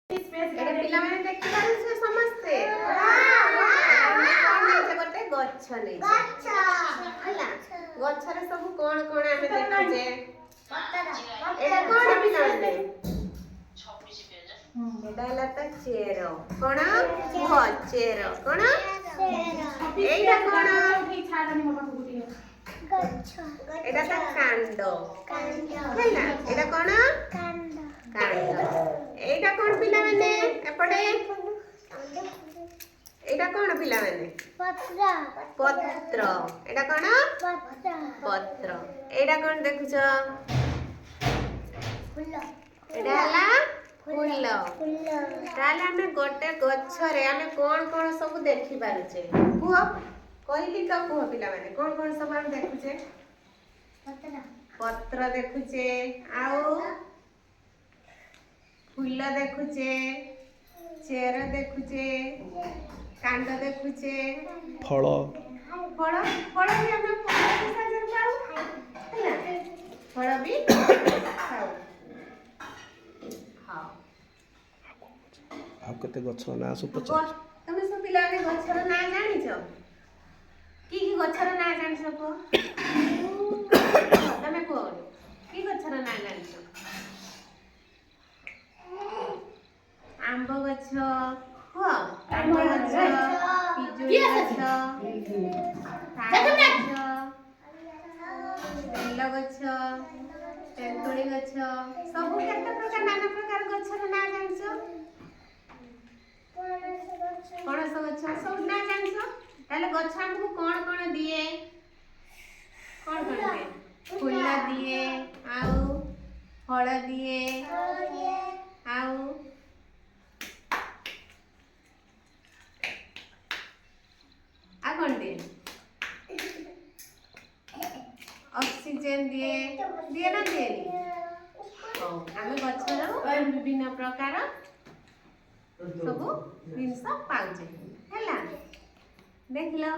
ଏଟା ପିଲାମାନେ ଦେଖି ପାରୁଛ ସମସ୍ତେ ଗୋଟେ ଗଛ ନେଇଛି ହେଲା ଗଛରେ ସବୁ କଣ କଣ ଆମେ ଦେଖୁଛେ ଏଟା କଣ ପିଲାମାନେ ଏଟା ହେଲା ତା ଚେର କଣ କୁହ ଚେର କଣ ଏଇଟା କଣ ଏଟା ତା କାଣ୍ଡ ହେଲା ଏଟା କଣ କାଣ୍ଡ এইটা কোন পিলাମାନେ এপটে এইটা কোন পিলাମାନେ পত্র এটা কোন পত্র এইটা কোন দেখুছ এটা হলা ফুল তাহলে আমি গোটে গছরে আমি কোন কোন सब দেখি পারুছে কুহ কইলি কা কুহ পিলাମାନେ কোন কোন सब আমি দেখুছে পত্র দেখুছে আউ फूल देखुचे चेर देखुचे कांड देखुचे फल फल फल भी हम साजर पाऊ हैना फल भी खाऊ हां आप कते गछ ना सब पचार तमे सब पिला ने गछर ना जानि छ की गछर ना जानि छ को तमे को की गछर ना जानि छ आंब गछ हो आंब गछ पिजुली गछ बेल गछ तेंतुली गछ सब केते प्रकार नाना प्रकार गछर ना जानछो पणस गछ सब ना जानछो ताले गछ हमकु कोन दिए कोन दिए फूल दिए आउ फल दिए आउ ऑक्सीजन दिए ना दिए आम गचर विभिन्न प्रकार सब जिनस पाउचे है देख लो।